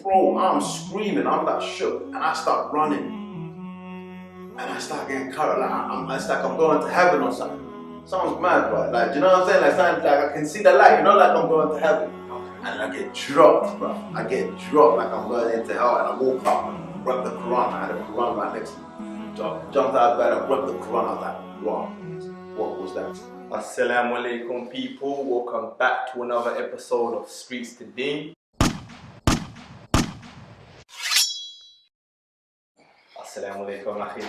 bro, I'm screaming, I'm that shook, and I start running. And I start getting carried, it's like I'm going to heaven or something. Sounds mad, but like, do you know what I'm saying? Like, something, like I can see the light, you know, like I'm going to heaven. And I get dropped, bro. I get dropped like I'm going into hell, and I woke up and grabbed the Quran. I had a Quran right next to me. Jumped out of bed and grabbed the Quran. I was like, wow, what was that? Assalamu alaikum people, welcome back to another episode of Streets to Deen. Assalamu alaikum akhi.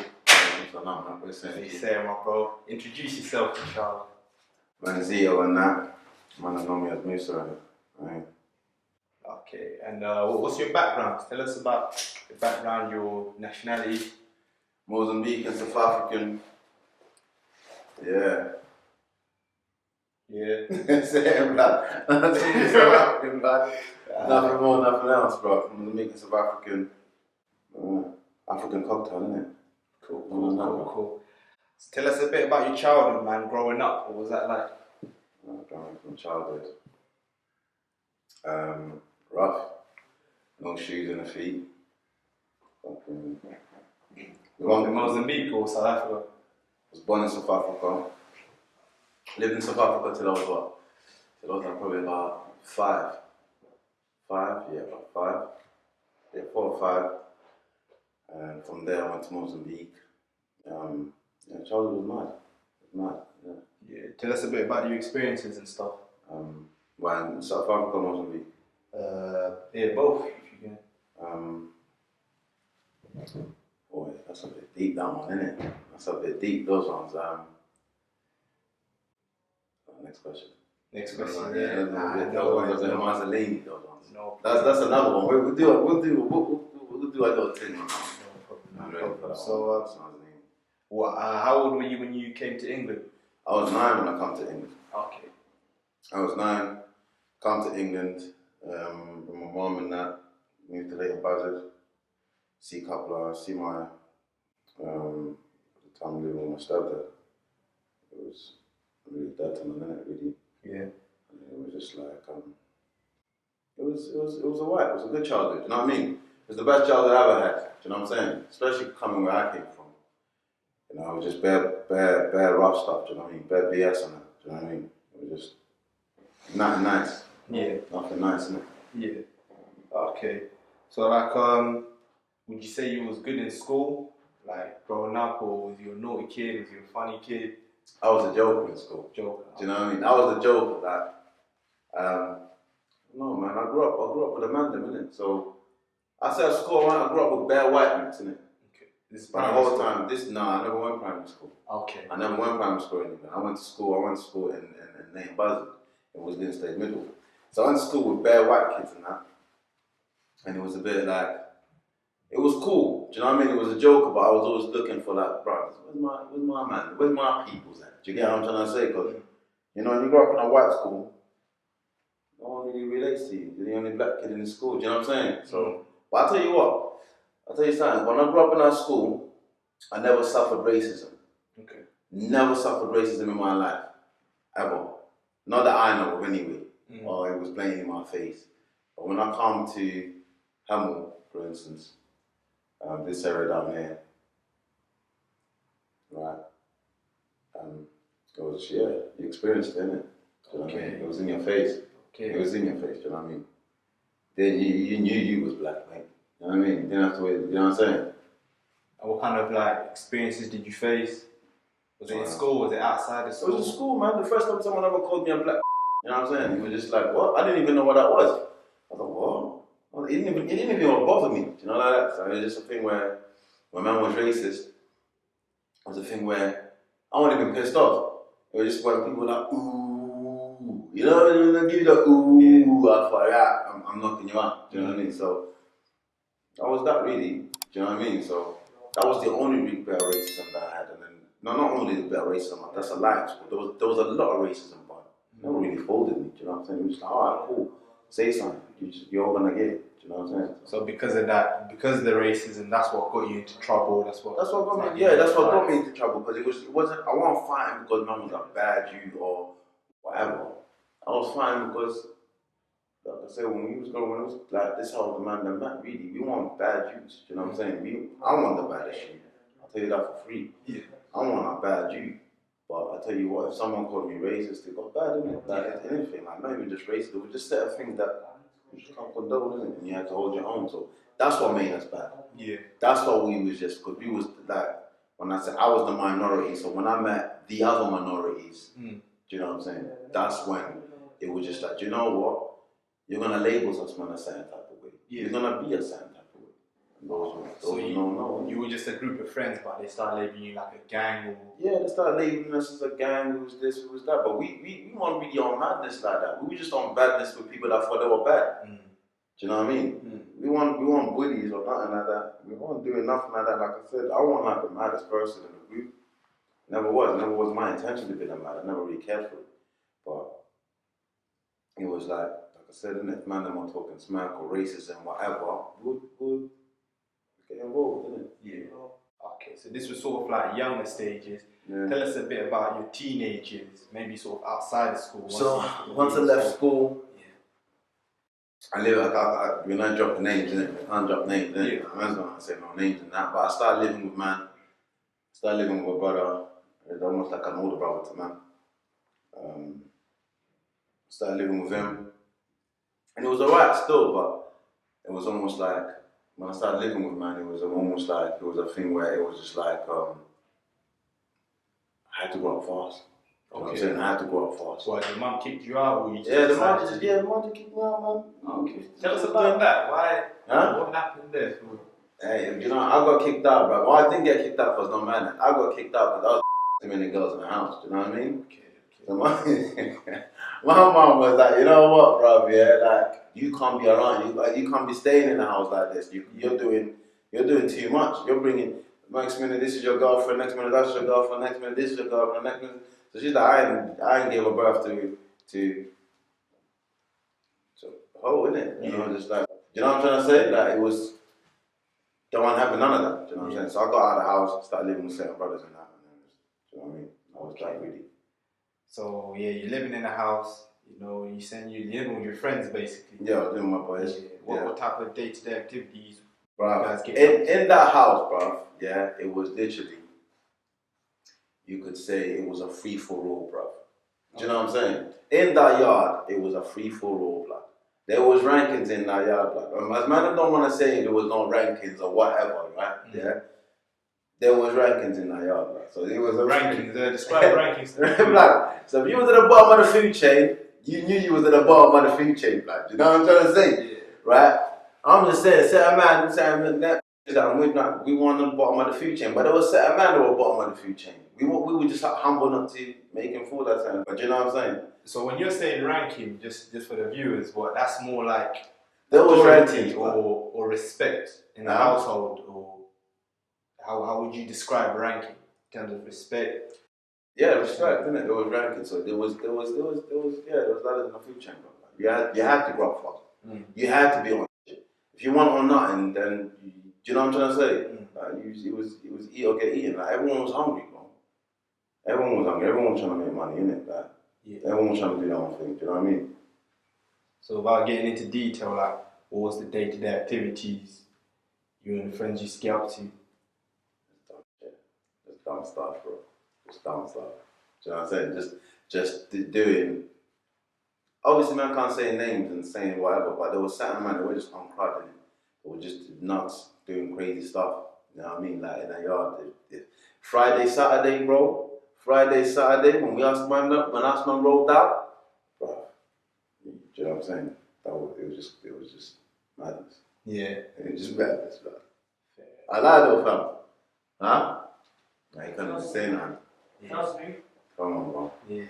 What you saying, my bro? Introduce yourself, inshallah. Man, Zito and that. Man, I know me as Musa, right? Okay, and what's your background? Tell us about your background, your nationality. Mozambican, South African. Yeah. Same, blood. South African, blood. Nothing more, nothing else, bro. Mozambican, South African. African cocktail, innit? Cool. So tell us a bit about your childhood, man, growing up. What was that like? Growing from childhood. Rough. No shoes in the feet. You grew up in Mozambique or South Africa? Was born in South Africa. Lived in South Africa till I was what? Till I was like probably about 5. 5? Yeah, about 5. Yeah, 4 or 5. And from there I went to Mozambique. Childhood was mad. Yeah. Tell us a bit about your experiences and stuff. When South Africa, Mozambique. Both, if you can. Boy, that's a bit deep, that one, isn't it? That's a bit deep, those ones. Next question. Mine's a lady, those ones. No. That's another one. We'll do a little thing on that. No problem. So, how old were you when you came to England? I was 9 when I come to England. Okay. I was 9, come to England, with my mum and that, moved to Leighton Buzzard, see my, the time living with my stepdad. It was really that time, innit, really. Yeah. It was just like, it was alright, it was a good childhood, you know what I mean? It was the best childhood I ever had, do you know what I'm saying? Especially coming where I came from. You know, it was just bare rough stuff, do you know what I mean? Bare BS on it, do you know what I mean? It was just nothing nice. Yeah. Nothing nice, innit? Yeah. Okay. So like, would you say you was good in school, like growing up, or was you a naughty kid? Was you a funny kid? I was a joker in school. Joker. Do you know what I mean? I was a joker, like, no man, I grew up with a man, innit? So, I said school, I grew up with bare white mates, innit? Okay. This is But the whole time, I never went primary school. Okay. I never went primary school anywhere. I went to school in Leighton Buzzard. It was Deen State Middle. So I went to school with bare white kids and that. And it was a bit like, it was cool. Do you know what I mean? It was a joke, but I was always looking for like, bro, where's my man? Where's my peoples at? Do you get what I'm trying to say? Because, you know, when you grow up in a white school, no one really relates to you. You're the only black kid in the school. Do you know what I'm saying? So, but I'll tell you something. When I grew up in our school, I never suffered racism. Okay. Never suffered racism in my life. Ever. Not that I know of anyway. Or it was plain in my face. But when I come to Hamel, for instance, this area down here, right? It was, you experienced it, innit? Do you know what I mean? It was in your face. Okay. It was in your face, do you know what I mean? Then you knew you was black, mate. You know what I mean? You didn't have to wait, you know what I'm saying? And what kind of like experiences did you face? Was it in school? Was it outside of school? It was in school, man. The first time someone ever called me a black, you know what I'm saying? It was just like, what? I didn't even know what that was. I thought, what? Well, it didn't even bother me, you know, like that. So it was just a thing where my man was racist. It was a thing where I wasn't even pissed off. It was just when people were like, ooh, you know, they give you the ooh. Yeah. I thought, yeah, I'm knocking you out. Do you know what I mean? So that was that really. Do you know what I mean? So that was the only really bit of racism that I had. And then, no, not only the bit of racism, that's a lie. There was a lot of racism, but no one really folded me. Do you know what I'm saying? It was just like, alright, cool. Say something. You're gonna get it. Do you know what I'm saying? So because of that, because of the racism, that's what got you into trouble. That's what got me. Yeah, that's what got me into trouble. Because it wasn't. I wasn't fighting because man was a bad Jew or whatever. I was fighting because like I said, when we was going, when it was like this whole man, really, we want bad youths. You know what I'm saying? I want the baddest youth. I'll tell you that for free. Yeah. I want a bad youth. But I tell you what, if someone called me racist, it got bad, isn't it? Like anything, like not even just racist, it was just set of things that you just can't condone, isn't it? And you had to hold your own. So that's what made us bad. Yeah. That's what we was just, because we was like, when I said I was the minority, so when I met the other minorities, do you know what I'm saying? That's when it was just like, do you know what? You're gonna label us man a certain type of way. Yeah. You're gonna be a certain type of way. So you were just a group of friends, but they started labeling you like a gang or... Yeah, they started labeling us as a gang, who was this, who was that. But we weren't really on madness like that. We were just on badness with people that thought they were bad. Do you know what I mean? We weren't bullies or nothing like that. We weren't doing nothing like that. Like I said, I wasn't like the maddest person in the group. Never was my intention to be the mad. I never really cared for it. But it was like I said, innit? If man them are talking smack or racism, whatever, would get involved, innit? Yeah. Okay, so this was sort of like younger stages. Yeah. Tell us a bit about your teenage years, maybe sort of outside of school. Once I left school, I live, when I drop the names, innit? I can't drop names, innit? Yeah. I'm not going to say no names and that, but I started living with man. Started living with a brother. It's almost like an older brother to man. Started living with him. And it was alright still, but it was almost like, when I started living with man, it was almost like, it was a thing where it was just like, I had to grow up fast. You know what I'm saying? I had to grow up fast. Why, your mum kicked you out? Or you the mum just kicked me out, man. Okay. Tell us about that. Why? Huh? What happened there? Hey, you know, I got kicked out, bro. Well, I didn't get kicked out because no man. I got kicked out because I was too many girls in the house. Do you know what I mean? Okay. So my mom was like, you know what, bro? Yeah, like you can't be around. You can't be staying in the house like this. You're doing too much. You're bringing. Next minute, this is your girlfriend. Next minute, that's your girlfriend. Next minute, this is your girlfriend. Next minute, so she's like, I ain't gave her birth to hoe, innit? You know, just like, you know what I'm trying to say? Like it was. Don't want to have none of that. Do you know what I'm saying? So I got out of the house, started living with certain brothers and that. Do you know what I mean? I was like really. So yeah, you're living in a house. You know, you're living with your friends basically. Yeah, I was living with my boys. Yeah. What type of day-to-day activities? Bro, in that house, bro, yeah, it was literally, you could say it was a free-for-all, bro. Do you know what I'm saying? In that yard, it was a free-for-all, bro. There was rankings in that yard, bro. As man don't want to say there was no rankings or whatever, right? Yeah. There was rankings in that yard, bro. So it was a rankings. Describe rankings. Like, so if you was at the bottom of the food chain, you knew you was at the bottom of the food chain, like. You know what I'm trying to say? Yeah. Right? I'm just saying, certain man saying that we weren't on the bottom of the food chain, but there was certain man who were bottom of the food chain. We were just like humble enough to make him feel that time. But you know what I'm saying? So when you're saying ranking, just for the viewers, that's more like there was ranking or respect in the household, or how would you describe ranking in terms of respect? Yeah, respect, innit? There was ranking, so there was ladders in the food chain, bro. You had to grow up fast. You had to be on shit. If you weren't on nothing, then do you know what I'm trying to say? Like, it was eat or get eaten. Like everyone was hungry, bro. Everyone was hungry. Everyone was trying to make money, innit? Like, everyone was trying to do their own thing. Do you know what I mean? So about getting into detail, like what was the day-to-day activities you and the friends used to get up to? Just dumb stuff, bro. Just dumb stuff. Do you know what I'm saying? Just doing. Obviously, man can't say names and saying whatever, but there was certain man that were just uncrowded. They were just nuts, doing crazy stuff. You know what I mean? Like in the yard. Friday, Saturday, bro. Friday, Saturday, when us man rolled out, bro. Do you know what I'm saying? It was just madness. Yeah. It was just madness, bro. I lied though, fam. Huh? Nah, you can't just say nothing. Trust me. Come on, bro. Yeah.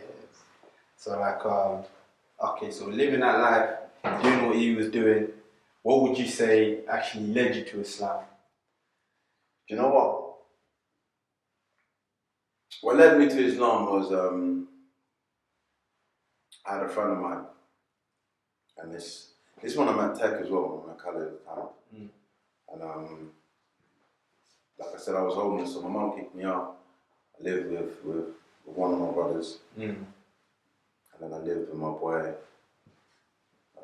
So like, okay, so living that life, doing what you was doing, what would you say actually led you to Islam? Do you know what? What led me to Islam was I had a friend of mine, and this one I'm at Tech as well, I'm at Cali at the time. And like I said, I was homeless, so my mum kicked me out. I lived with one of my brothers, and then I lived with my boy,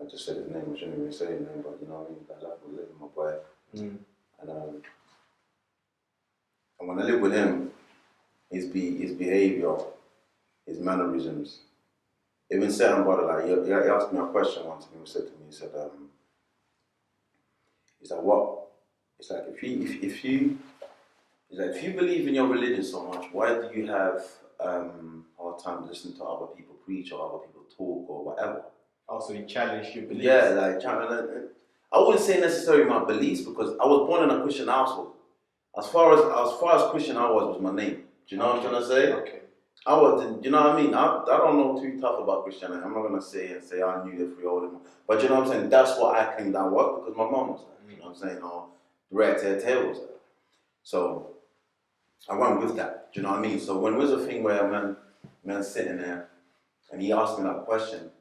I just said his name. I shouldn't even say his name, but you know what I mean. I was living with my boy, and when I lived with him, his behavior, his mannerisms, even certain brother, like he asked me a question once, and he said to me, he said, he's like, what? It's like if you believe in your religion so much, why do you have hard time listening to other people preach or other people talk or whatever? Also, you challenged your beliefs. Yeah, like I wouldn't say necessarily my beliefs because I was born in a Christian household. As far as Christian I was my name. Do you know what I'm trying to say? Okay. I was, you know what I mean? I don't know too tough about Christianity. I'm not gonna say I knew the free old, but you know what I'm saying? That's what I claimed I was because my mom was there. You know what I'm saying? Or the red tail was there. So I went with that. Do you know what I mean? So when there was a thing where a man sitting there and he asked me that question,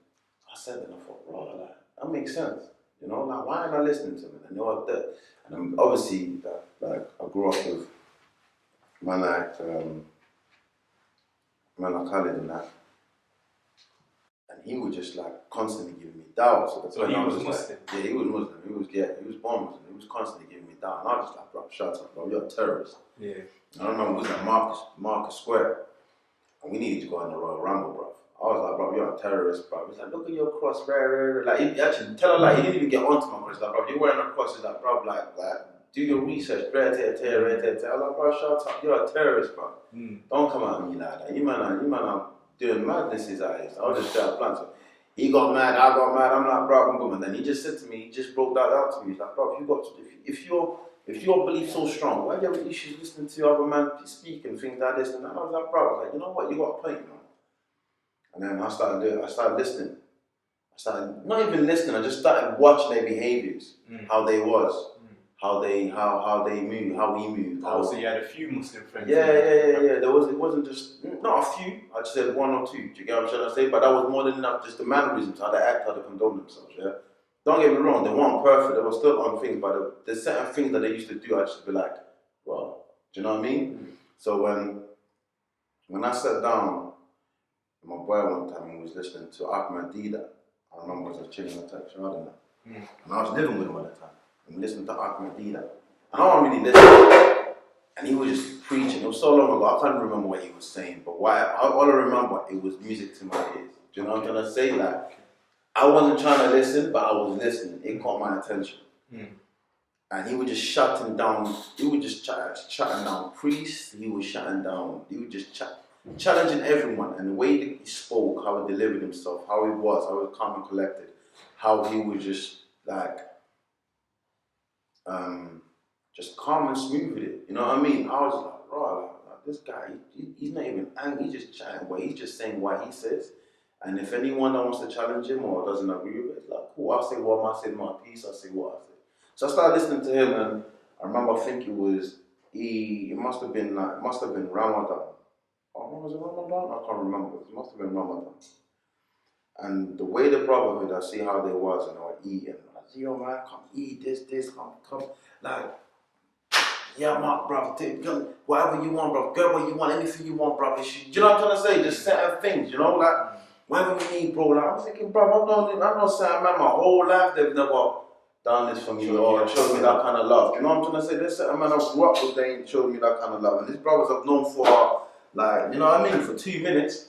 I said and I thought, bro, like, that makes sense. You know, like why am I listening to him? And you know what that, and obviously like I grew up with man like Khalid and that. And he would just like constantly giving me doubts. So he was Muslim? Like, yeah, he was Muslim. He was born Muslim. He was constantly giving me doubts. And I was just like, bro, shut up, bro, you're a terrorist. Yeah. And I remember it was at Marcus Square. And we needed to go on the Royal Rumble, bro. I was like, bro, you're a terrorist, bro. He's like, look at your cross, rare. Like, he actually, tell her, like, he didn't even get onto my cross. Like, bro, you're wearing a cross. He's like, bro, like, do your research. Rare. I was like, bro, shut up. You're a terrorist, bro. Don't come at me like that. You man are doing madnesses out here. So I was just straight up blunt. So he got mad, I got mad. I'm like, bro, boom. And then he just said to me, he just broke that out to me. He's like, bro, if your belief's so strong, why do you have issues listening to other man speak and things like this and that? I was like, bro, I was like, you know what, you got a point, man. And then I started listening. I started not even listening, I just started watching their behaviors, how they was, how they move, how we moved. So you had a few Muslim friends? Yeah. It wasn't just, not a few, I just said one or two, do you get what I'm trying to say? But that was more than enough, just the mannerisms, how they act, how they condone themselves, yeah? Don't get me wrong, they weren't perfect, they were still on things, but there's certain things that they used to do, I just be like, well, do you know what I mean? So when I sat down, my boy one time, he was listening to Ahmed Dida. I remember I was chilling at Tech Shard and that. And I was living with him at the time. And listening to Ahmed Dida. And I wasn't really listening. And he was just preaching. It was so long ago, I can't remember what he was saying. But all I remember, it was music to my ears. Do you know what I'm trying to say? Like, I wasn't trying to listen, but I was listening. It caught my attention. And he was just shutting down, shutting down priests, he was just challenging everyone. And the way that he spoke, how he delivered himself, how he was calm and collected, how he was just like, just calm and smooth with it. You know what I mean? I was like, bro, like this guy, he's not even angry, he's just chatting, but he's just saying what he says. And if anyone that wants to challenge him or doesn't agree with it, it's like, cool, I'll say what I say, my piece, I'll say what I say. So I started listening to him, and I remember I think it must have been Ramadan. Oh, was it Ramadan? I can't remember. It must have been Ramadan. And the way the brotherhood, I see how they was, and they were eating. I see, yo man, come eat this, come. Like, yeah, man, bro, take whatever you want, bro. Get what you want, anything you want, bro. You know what I'm trying to say? Just certain things, you know, like whatever you need, bro. Like, I'm thinking, bro, I'm not saying, man, my whole life they've never done this for me or showed me that kind of love. You know what I'm trying to say? There's certain man I grew up with, they ain't showed me that kind of love. And these brothers I've known for, like, you know what I mean, for 2 minutes,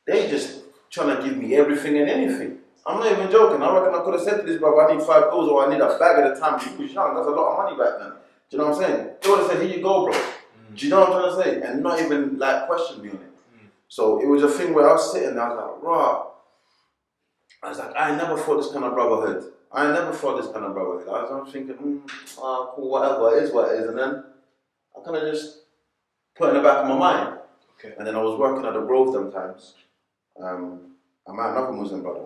they just trying to give me everything and anything. I'm not even joking. I reckon I could have said to this brother, I need $5 or I need a bag at the time. He was young. That's a lot of money back then. Do you know what I'm saying? They would have said, here you go, bro. Do you know what I'm trying to say? And not even like question me on it. So it was a thing where I was sitting there, I was like, raw. I was like, I never thought this kind of brotherhood. I was thinking, cool, whatever, it is what it is. And then I kind of just put it in the back of my mind. Okay. And then I was working at the Grove sometimes. I met another Muslim brother.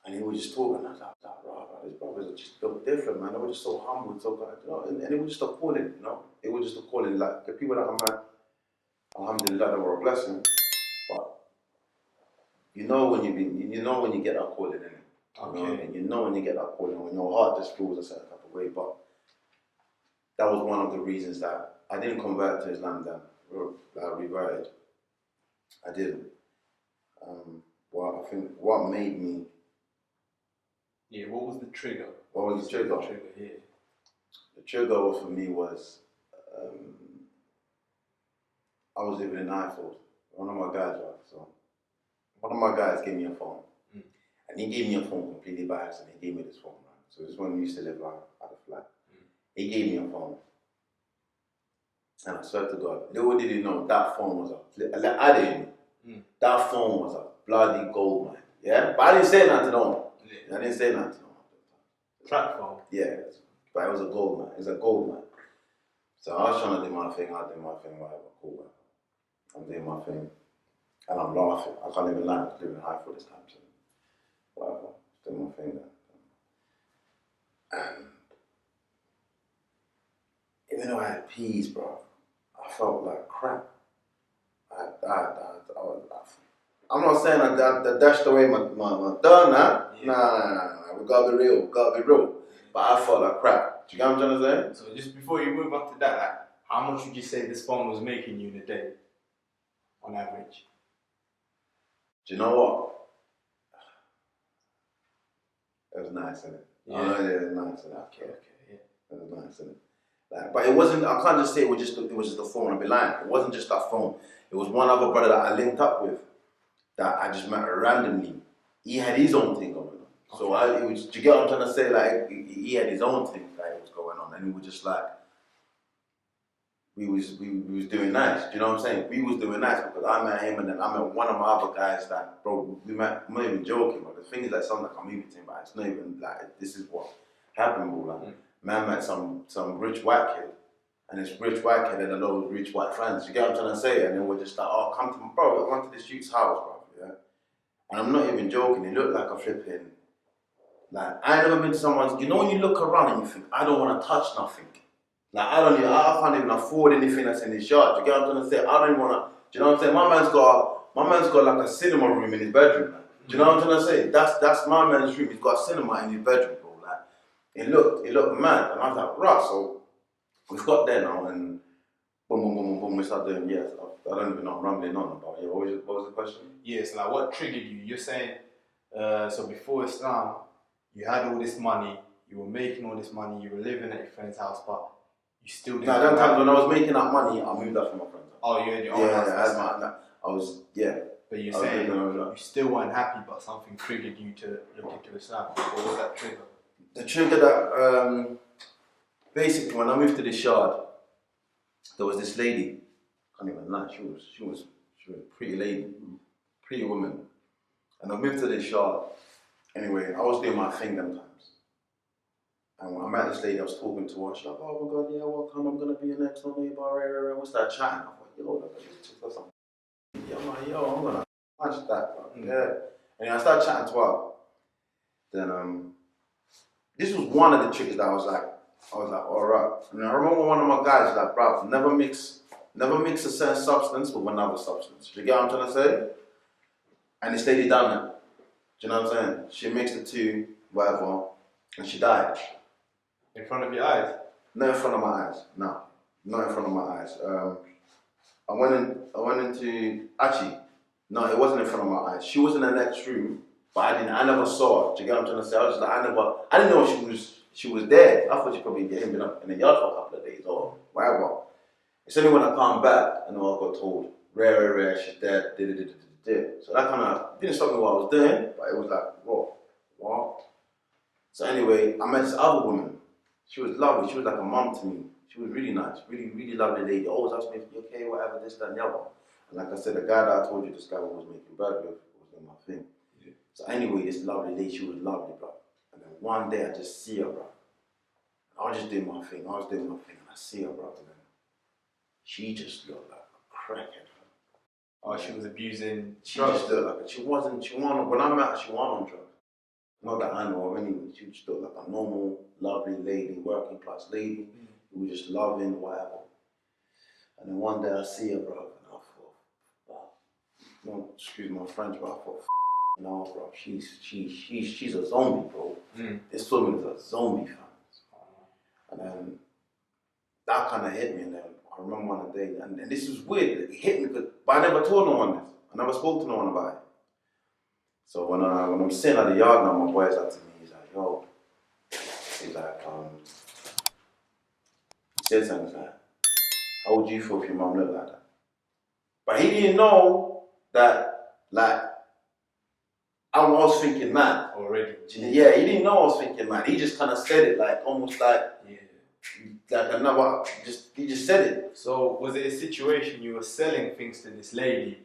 And he was just talking. I was like, bro, these brothers are just so different, man. They were just so humble and so good, you know. And it was just a calling, you know. It was just a calling. Like the people that I met, alhamdulillah, they were a blessing. But you know when you get that calling, innit? Okay. And you know when you get that calling, when your heart just feels a certain type of way. But that was one of the reasons that I didn't convert to Islam then. I reverted. I didn't. Well, I think what made me Yeah, what was the trigger? What was the trigger? Yeah. The trigger for me was I was living in Highfield. One of my guys, right? So one of my guys gave me a phone. And he gave me a phone completely by accident. He gave me this phone, right? So this one used to live out at the flat. He gave me a phone. And I swear to God, little did he know that phone was I didn't. That phone was a bloody gold mine. Yeah? But I didn't say nothing to no one. I didn't say nothing to no one. Track phone? Yeah. But it was a gold mine. It was a gold mine. So I was trying to do my thing, whatever, cool, whatever. I'm doing my thing. And I'm laughing. I can't even lie. I was living high for this time. So whatever. Doing my thing then. And even though I had peas, bro, I felt like crap. I'm not saying I dashed away my done that. Yeah. Nah. We gotta be real. But I felt like crap. Do you get what I'm trying to say? So just before you move on to that, like, how much would you say this phone was making you in a day, on average? Do you know what? It was nice, innit? Yeah. Oh, yeah, it was nice, innit? Okay, yeah. It was nice, innit? Like, but it wasn't, I can't just say it was just the phone, I'd be lying. It wasn't just that phone. It was one other brother that I linked up with that I just met randomly. He had his own thing going on. So do you get what I'm trying to say? Like, he had his own thing that was going on, and we were just like, we was doing nice. Do you know what I'm saying? We was doing nice because I met him, and then I met one of my other guys that, bro, we met. I'm not even joking, but the thing is, like, something like I'm moving to him, but it's not even like this is what happened, bro. Like, man met some rich white kid, and this rich white kid had a lot of rich white friends. You get what I'm trying to say? And then we're just like, oh, come to my bro. I went to this youth's house, bro. Yeah, and I'm not even joking. He looked like a flipping. Like, I ain't never been to someone's, you know when you look around and you think, I don't want to touch nothing. Like, I can't even afford anything that's in this yard. You get what I'm trying to say? I don't even want to, do you know what I'm saying? My man's got like a cinema room in his bedroom. Like. Do you know what I'm trying to say? That's my man's room. He's got a cinema in his bedroom, bro. Like, it looked mad. And I was like, right, so we've got there now and boom, we start doing, yes. I don't even know, I'm rambling on about, yeah, what was the question? Yes, like what triggered you? You're saying, so before Islam, you had all this money, you were making all this money, you were living at your friend's house, but you still didn't. No, that time when I was making that money, I moved out from my friend's house. Oh, you had your own house? Yeah. But you're saying you still weren't happy, but something triggered you to look into Islam. What was that trigger? The trigger that, basically when I moved to this yard, there was this lady, I can't even lie, she was a pretty lady, pretty woman. And I moved to this yard. Anyway, I was doing my thing them times. And when I met this lady, I was talking to her. She's like, oh my God, yeah, welcome, I'm going to be your next door neighbor. And we started chatting. I thought, yo, look at this chick or something. Yeah, I'm like, yo, I'm going to match that, bro. Yeah. And I started chatting to her. Then, this was one of the tricks that I was like, all right. And I remember one of my guys was like, bro, never mix a certain substance with another substance. You get what I'm trying to say? And this lady done it. Do you know what I'm saying? She mixed the two, whatever, and she died. In front of your eyes? Not in front of my eyes. No, not in front of my eyes. I went into actually, no, it wasn't in front of my eyes. She was in the next room, but I never saw her. Do you get what I'm trying to say? I was just like, I didn't know she was there. I thought she probably been up in the yard for a couple of days or whatever. It's only when I come back and I got told, rare, she's dead, So that kind of didn't stop me what I was doing, but it was like, what? So anyway, I met this other woman. She was lovely. She was like a mum to me. She was really nice, really, really lovely lady. Always asked me if you're okay, whatever, this, that, and the other. And like I said, the guy that I told you, this guy was making bread with, was doing my thing. Yeah. So anyway, this lovely lady, she was lovely, bro. And then one day I just see her, bro. I was just doing my thing. And I see her, bro. And then she just looked like a crackhead. Oh, she was abusing. She just looked like when I met her, she wasn't on drugs. Not that I know of anyway. She just looked like a normal, lovely lady, working class lady, who was just loving, whatever. And then one day I see her, bro, and I thought, no, excuse my French, but I thought, no, bro, she's a zombie, bro. This woman is a zombie, fam. And then that kind of hit me, and then I remember one day, and this was weird, it hit me, but I never told no one this. I never spoke to no one about it. So when I'm sitting at the yard now, my boy's like to me, he's like, yo, he's like, he said something like, how would you feel if your mum looked like that? But he didn't know that, like, I was thinking mad. Already. Yeah, he didn't know I was thinking mad. He just kind of said it, like, almost like, like another, he just said it. So was it a situation you were selling things to this lady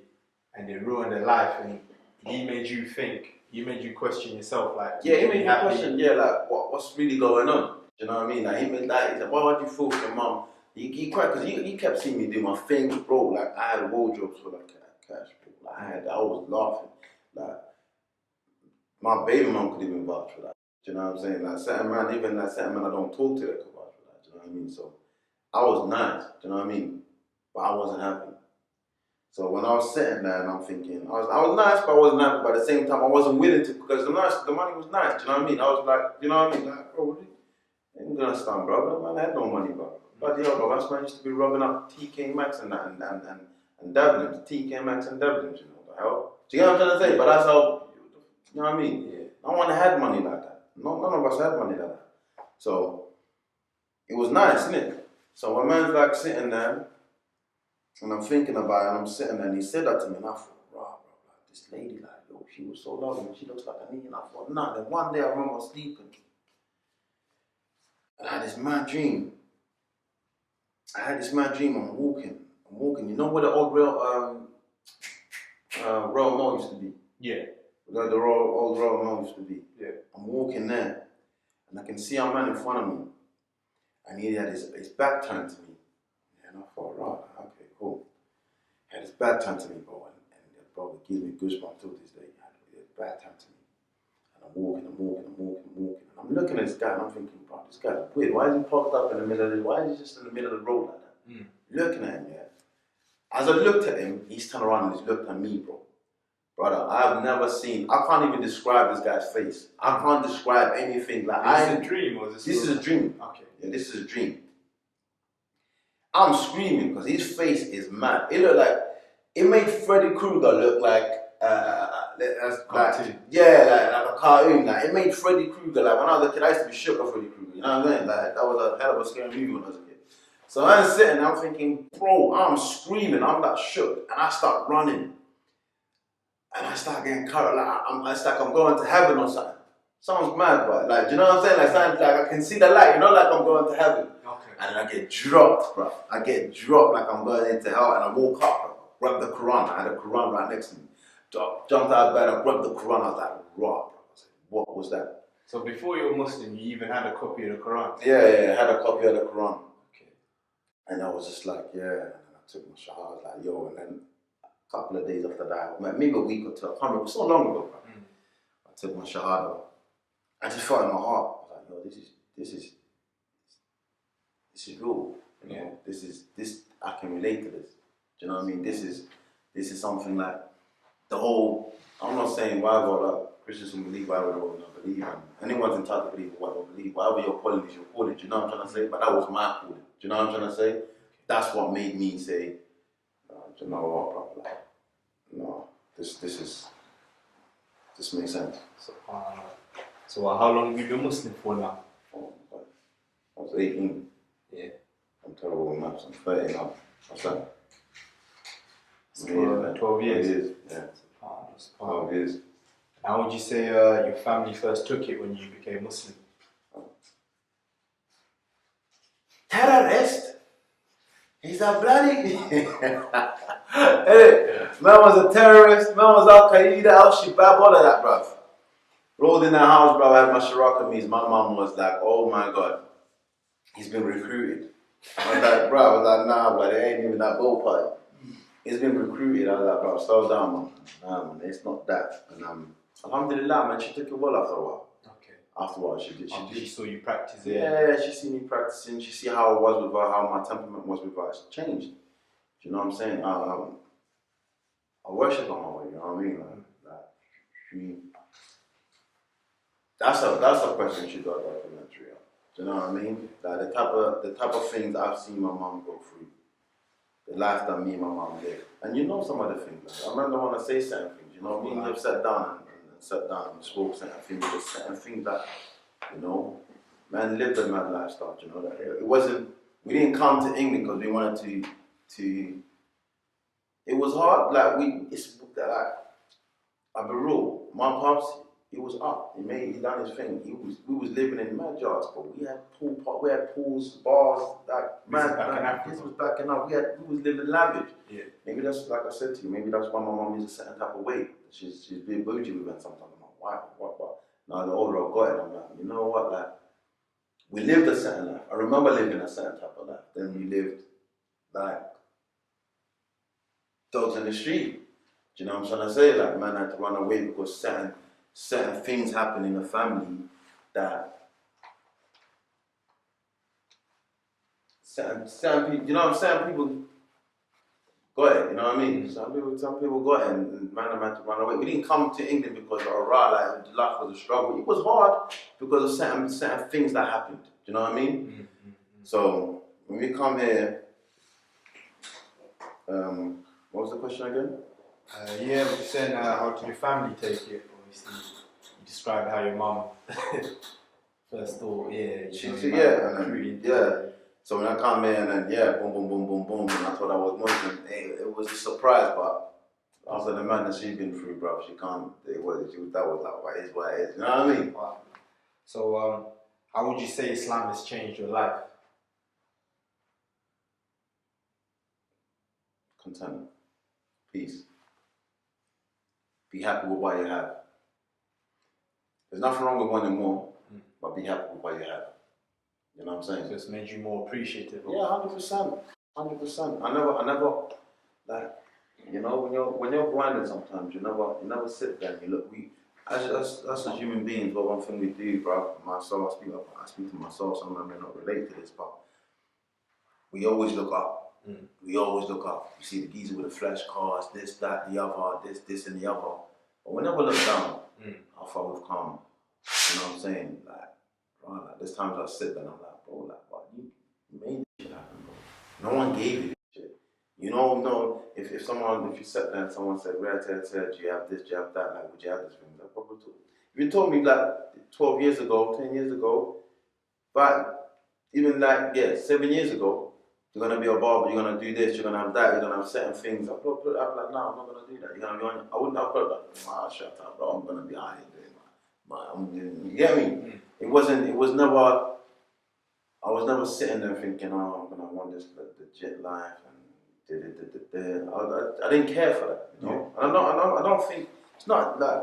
and they ruined her life and he made you think, he made you question yourself, like, yeah, he made me question, yeah, like, what's really going on? Do you know what I mean? Like, he made, like, he's like, why would you feel for your mum? He cried, because he kept seeing me do my things, bro. Like, I had wardrobes full of cash, bro. Like, I was laughing. Like, my baby mum could even vouch for that. Do you know what I'm saying? Like, certain man, even that certain man I don't talk to, that could vouch for that. Do you know what I mean? So, I was nice, do you know what I mean? But I wasn't happy. So when I was sitting there and I'm thinking, I was nice, but I wasn't happy. But at the same time, I wasn't willing to, because the money was nice. Do you know what I mean? I was like, you know what I mean? Like, bro, I ain't gonna stand, bro. Man, I had no money, bro. But yo, bro, that's when I used to be rubbing up TK Maxx and that and dabbling, TK Maxx and dabbling. You know what the hell? Do you get what I'm trying to say? But that's how, you know what I mean? Yeah. No one had money like that. None of us had money like that. So it was nice, innit? So my man's like sitting there. And I'm thinking about it, and I'm sitting there, and he said that to me, and I thought, bro, like, this lady, like, yo, she was so lovely, she looks like a knee, and I thought, nah. Then one day I remember sleeping, and I had this mad dream. I'm walking. You know where the old Royal Mall used to be? Yeah. Where the old Royal Mall used to be? Yeah. I'm walking there, and I can see a man in front of me, and he had his back turned to me. And I thought, right, okay, cool. He had his back turned to me, bro, and bro, it gives me goosebumps till this day. He had his back turned to me. And I'm walking. And I'm looking at this guy, and I'm thinking, bro, this guy's weird. Why is he parked up in the middle of the, why is he just in the middle of the road like that? Looking at him, yeah. As I looked at him, he's turned around and he's looked at me, bro. Brother, I've never seen, I can't even describe this guy's face. I can't describe anything. Like, Is this a dream or is this? This is a dream. Okay. Yeah, this is a dream. I'm screaming because his face is mad. It looked like, it made Freddy Krueger look like, like a cartoon. Like, it made Freddy Krueger, like, when I was a kid, I used to be shook of Freddy Krueger. You know what I mean? Like, that was a hell of a scary movie when I was a kid. So I'm sitting there, I'm thinking, bro, I'm screaming, I'm that shook, and I start running. And I start getting carried, like, it's like I'm going to heaven or something. Sounds mad, but, like, do you know what I'm saying? Like, something, like, I can see the light, you know, like I'm going to heaven. Okay. And then I get dropped, bro. I get dropped like I'm going into hell, and I woke up, grabbed the Quran. I had a Quran right next to me. Jumped out of bed, I grabbed the Quran. I was like, raw, bro. I was like, what was that? So before you were Muslim, you even had a copy of the Quran? Yeah, I had a copy of the Quran. Okay. And I was just like, yeah. And then I took my shahada, I was like, yo. And then a couple of days after that, maybe a week or two, I can't remember, so long ago, bro. I took my shahada. I just felt in my heart, I was like, yo, this is real. You know, this I can relate to this. Do you know what I mean? This is something like the whole, I'm not saying whatever Christians can believe, whatever they don't believe, and anyone's entitled to believe what they believe, whatever your calling is, your calling. Do you know what I'm trying to say? But that was my calling. Do you know what I'm trying to say? That's what made me say, do you know what, bro? Like, no, this makes sense. So how long have you been Muslim for now? I was 18. Yeah. I'm terrible with maths. I'm 30 now. What's that? 12 years. Yeah. 12 years. How would you say your family first took it when you became Muslim? Terrorist? He's a bloody... Hey, man was a terrorist, man was Al-Qaeda, Al-Shabaab, all of that, bruv. Rolled in the house, bruv, I had my Shirakamis. My mom was like, oh my God, he's been recruited. I was like, bruv, I was like, nah, but it ain't even that bull party. He's been recruited. I was like, bruv, slow down, man. Nah, man, it's not that. And alhamdulillah, man, she took it well after a while. Okay. After a while, she did. She saw you practice it. Yeah, she seen me practicing. She see how it was with her, how my temperament was with her. It's changed. Do you know what I'm saying? I worship her my way. You know what I mean? That's a question she got documentary. Do you know what I mean? Like the type of things I've seen my mom go through, the life that me and my mom lived, and you know some of the things. Like, I remember when I say certain things. You know, me and you sat down and spoke certain things. There's certain things that You know, man lived a mad lifestyle. You know that it wasn't. We didn't come to England because we wanted to. It was hard. It's like I'll be real. My pops, he was up. He done his thing. We was living in mad yards, but we had we had pools, bars. This was back in Africa. We was living lavish. Yeah. Maybe that's like I said to you. Maybe that's why my mom is a certain type of way. She's being bougie with it sometimes. I'm like, why? What? Now the older I got it, I'm like, you know what? Like we lived a certain life. I remember living a certain type of life. Then we lived like dogs in the street. Do you know what I'm trying to say? Like, man had to run away because certain things happen in the family that certain people, you know what I'm saying? People got it, you know what I mean? Some people got it and man had to run away. We didn't come to England because like life was a struggle. It was hard because of certain things that happened. Do you know what I mean? Mm-hmm. So when we come here, what was the question again? Yeah, but you're saying how did your family take it? Obviously, you described how your mum first thought, So when I come in and boom, boom, boom, boom, boom, and I thought I was Muslim, it was a surprise, but after the madness she's been through, bro, that was like, what it is, you know what I mean? Wow. So, how would you say Islam has changed your life? Contentment, peace. Be happy with what you have. There's nothing wrong with wanting more, but be happy with what you have. You know what I'm saying? So it's made you more appreciative. Yeah, 100%. I never, like, you know, when you're grinding sometimes, you never sit there and you look. As human beings, well, one thing we do, bro. Myself, I speak to myself. Some of them may not relate to this, but we always look up. We always look up. You see the geezer with the flash cars, this, that, the other, this, and the other. But we never look down how far we've come. You know what I'm saying? Like, bro, like, there's times I sit there and I'm like, bro, like, what, you made this shit happen, bro. No one gave you this shit. You know, if you sat there and someone said, Revert, do you have this, do you have that, like, would you have this thing? Like, what would you? If you told me, like, 12 years ago, 10 years ago, but even like, 7 years ago, you're going to be a barber, you're going to do this, you're going to have that, you're going to have certain things. I'm like, no, I'm not going to do that. You're going to be on, I wouldn't have put like, shut up, bro, I'm going to be out here doing you get me? I was never sitting there thinking, oh, I'm going to want this legit life and I didn't care for that, you know? And I don't think, it's not like,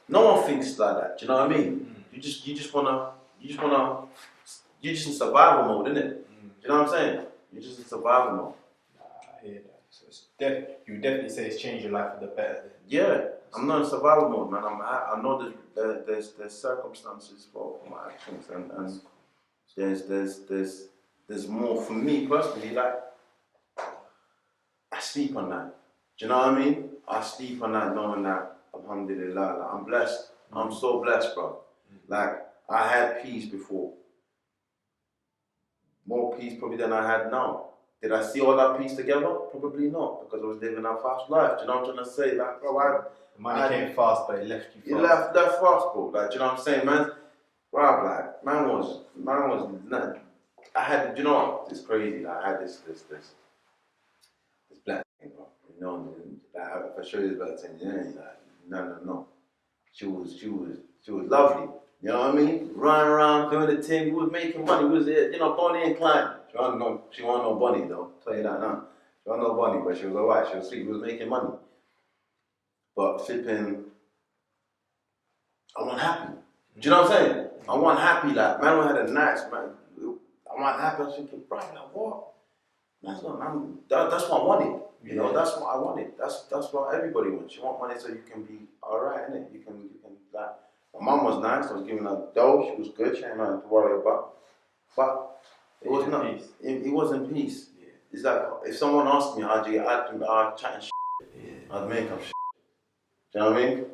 no one thinks like that, do you know what I mean? You're just in survival mode, innit? Do you know what I'm saying? You're just in survival mode. I hear that. So you would definitely say it's changed your life for the better. Yeah, I'm not in survival mode, man. I know there's circumstances for my actions, and there's more for me personally. Like I sleep on that. Do you know what I mean? I sleep on that, knowing that alhamdulillah, like, I'm blessed. I'm so blessed, bro. Like I had peace before. More peace probably than I had now. Did I see all that peace together? Probably not, because I was living a fast life. Do you know what I'm trying to say? Like, bro, money came fast, but it left you fast. It left fast, bro. Like, do you know what I'm saying, man? Bro, like, man was not. I had, do you know what? It's crazy. Like, I had this black thing, bro. You know, like, if I show you this black thing, you know, like, no. She was lovely. You know what I mean? Running around, doing the thing. We was making money. We was, Bonnie and Clyde. She wasn't no bunny though. I'll tell you that now. She wasn't no bunny, but she was alright. She was sweet. We was making money. But flipping, I wasn't happy. Do you know what I'm saying? I wasn't happy. Like, man, we had a nice, man. I wasn't happy. I was thinking, bro, like, what? That's what I wanted. You know, that's what I wanted. That's what everybody wants. You want money so you can be alright, innit? You can like. My mum was nice. I was giving her dough. She was good. She had nothing to worry about. But it was not. It wasn't peace. Yeah. It's like if someone asked me how'd you get, I'd chat and shit. Yeah. I'd make up shit. Do you know what I mean?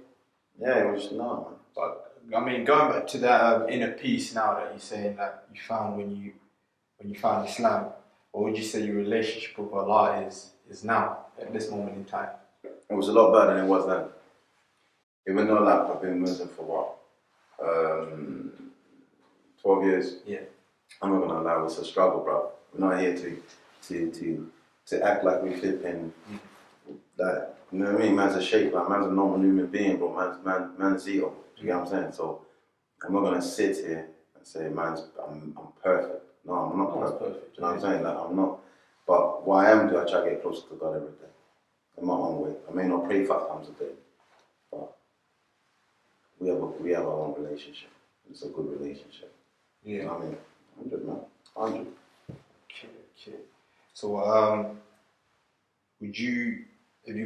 Yeah, it was no, man. But I mean, going back to that inner peace now that you're saying that you found when you found Islam, what would you say your relationship with Allah is now at this moment in time? It was a lot better than it was then. Even though like I've been Muslim for what? 12 years. Yeah. I'm not gonna lie, it's a struggle, bro. We're not here to act like we flipping like, you know what I mean? Man's a shape, like man's a normal human being, but man's Zito. Do you get what I'm saying? So I'm not gonna sit here and say I'm perfect. No, I'm not perfect. Do you know what I'm saying? Like I'm not. But what I am doing, I try to get closer to God every day. In my own way. I may not pray 5 times a day, but we have our own relationship. It's a good relationship. Yeah. You know what I mean? 100, man. 100. Okay. So have you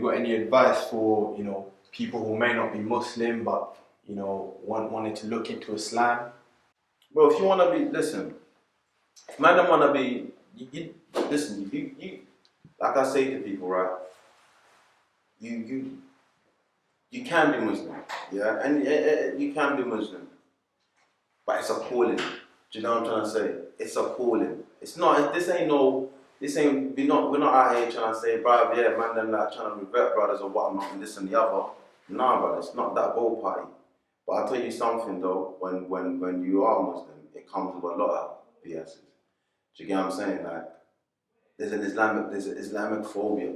got any advice for, you know, people who may not be Muslim but, you know, wanted to look into Islam? Bro, if you wanna be, listen, man don't wanna be, listen, you like I say to people, right? You can be Muslim, yeah, and you can be Muslim, but it's appalling. Do you know what I'm trying to say? It's appalling. It's not. We're not out here trying to say, bruv, yeah, man, them like trying to revert brothers or whatnot and this and the other. Nah, brother, it's not that bowl party. But I'll tell you something though, when you are Muslim, it comes with a lot of BSs. Do you get what I'm saying? Like, there's an Islamic phobia.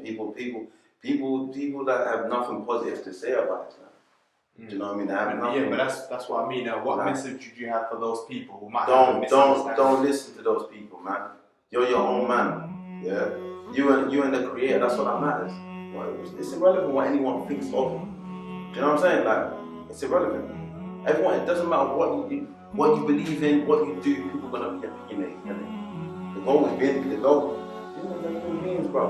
People that have nothing positive to say about Islam. Do you know what I mean? They have nothing. Yeah, but that's what I mean. What message would you have for those people who might don't listen to those people, man. You're your own man. Yeah, you and the Creator. That's what that matters. It's irrelevant what anyone thinks of you. Do you know what I'm saying? Like, it's irrelevant. Everyone. It doesn't matter what you believe in, what you do. People are gonna be opinionated. The goal is being the goal. You know what that means, bro?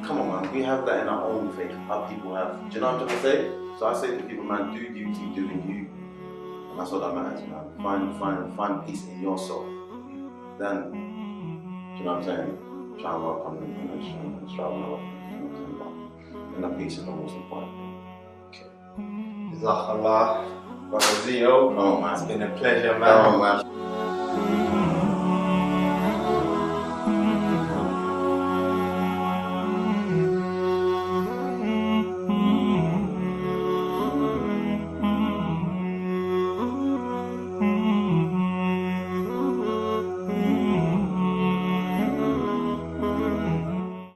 Come on, man. We have that in our own faith. How people have. Do you know what I'm trying to say? So I say to people, man, do you keep doing you, and that's all that matters, man. Find peace in yourself. Then, do you know what I'm saying? Try and work on it and strive on it. And that peace is the most important thing. Okay. Jazakallah, Brother Zito. Oh man, it's been a pleasure, man. Oh man.